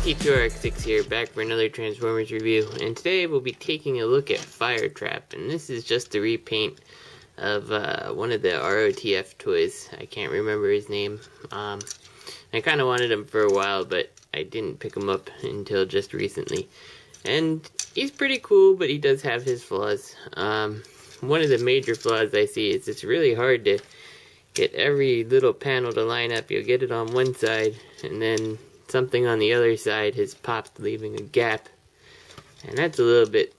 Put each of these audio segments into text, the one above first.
T2RX6 here, back for another Transformers review, and today we'll be taking a look at Firetrap, and this is just a repaint of one of the ROTF toys. I can't remember his name. I kind of wanted him for a while, but I didn't pick him up until just recently. And he's pretty cool, but he does have his flaws. One of the major flaws I see is it's really hard to get every little panel to line up. You'll get it on one side, and then something on the other side has popped, leaving a gap. And that's a little bit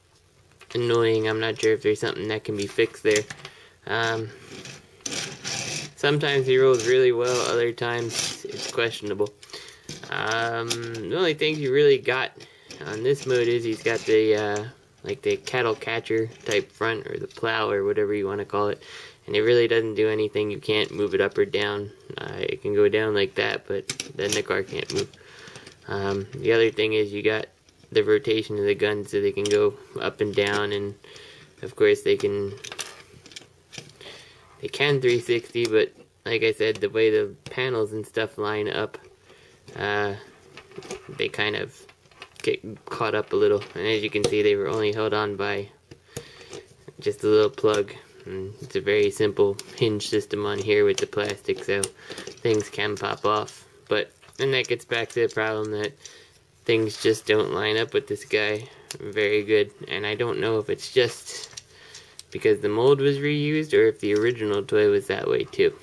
annoying. I'm not sure if there's something that can be fixed there. Sometimes he rolls really well, other times it's questionable. The only things you really got on this mode is he's got the like the cattle catcher type front, or the plow, or whatever you want to call it, and it really doesn't do anything. You can't move it up or down. It can go down like that, but then the car can't move. The other thing is you got the rotation of the guns, so they can go up and down, and of course they can 360, but like I said, the way the panels and stuff line up, they kind of get caught up a little. And as you can see, they were only held on by just a little plug, and it's a very simple hinge system on here with the plastic, so things can pop off. But then that gets back to the problem that things just don't line up with this guy very good, and I don't know if it's just because the mold was reused or if the original toy was that way too.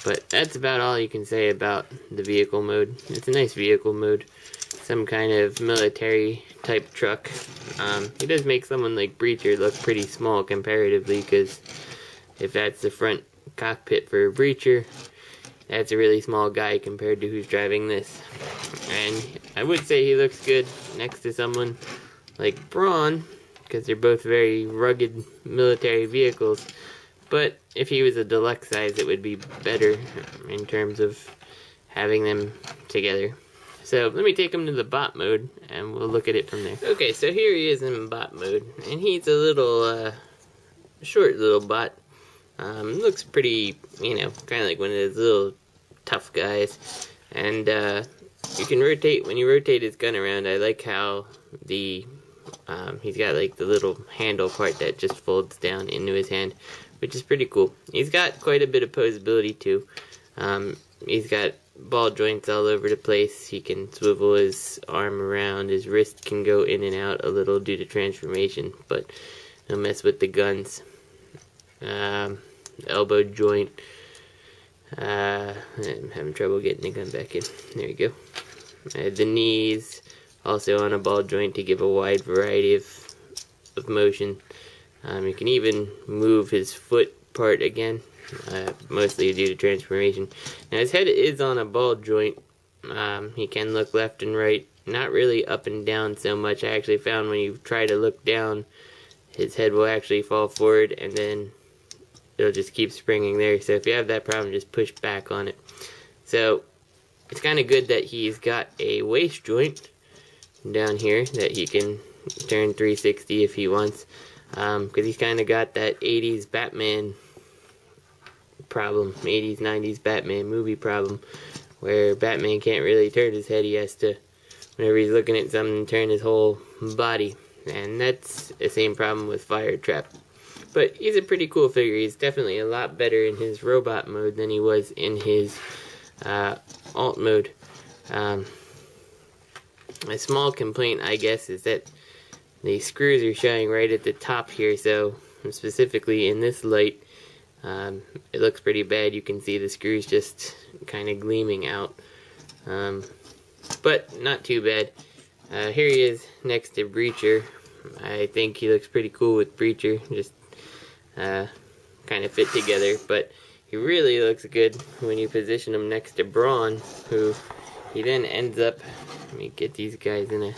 But that's about all you can say about the vehicle mode. It's a nice vehicle mode. Some kind of military type truck. It does make someone like Breacher look pretty small comparatively, because if that's the front cockpit for a Breacher, that's a really small guy compared to who's driving this. And I would say he looks good next to someone like Brawn, because they're both very rugged military vehicles. But if he was a deluxe size, it would be better in terms of having them together. So let me take him to the bot mode, and we'll look at it from there. Okay, so here he is in bot mode, and he's a little, short little bot. Looks pretty, you know, kind of like one of those little tough guys. And you can rotate, when you rotate his gun around, I like how the, he's got like the little handle part that just folds down into his hand, which is pretty cool. He's got quite a bit of posability too. He's got ball joints all over the place. He can swivel his arm around. His wrist can go in and out a little due to transformation, but don't mess with the guns. Elbow joint. I'm having trouble getting the gun back in. There we go. The knees, also on a ball joint to give a wide variety of motion. You can even move his foot part again, mostly due to transformation. Now his head is on a ball joint. He can look left and right, not really up and down so much. I actually found when you try to look down, his head will actually fall forward, and then it'll just keep springing there. So if you have that problem, just push back on it. So it's kind of good that he's got a waist joint down here that he can turn 360 if he wants. Because he's kind of got that 80s Batman problem, 80s, 90s Batman movie problem, where Batman can't really turn his head. He has to, whenever he's looking at something, turn his whole body. And that's the same problem with Firetrap. But he's a pretty cool figure. He's definitely a lot better in his robot mode than he was in his alt mode. A small complaint, I guess, is that the screws are showing right at the top here, so specifically in this light, it looks pretty bad. You can see the screws just kind of gleaming out, but not too bad. Here he is next to Breacher. I think he looks pretty cool with Breacher, just kind of fit together, but he really looks good when you position him next to Brawn, who he then ends up, let me get these guys in a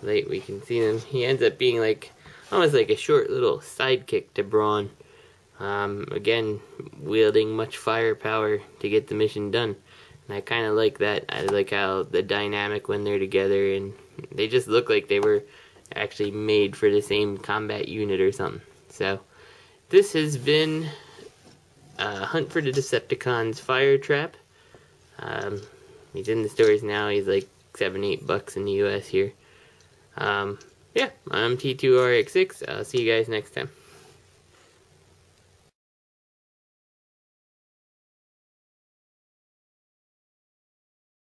light we can see them. He ends up being like almost like a short little sidekick to Brawn. Again, wielding much firepower to get the mission done, and I kind of like that. I like how the dynamic when they're together, and they just look like they were actually made for the same combat unit or something. So this has been Hunt for the Decepticons Firetrap. He's in the stores now. He's like $7, $8 in the US here. Yeah, I'm T2RX6. I'll see you guys next time.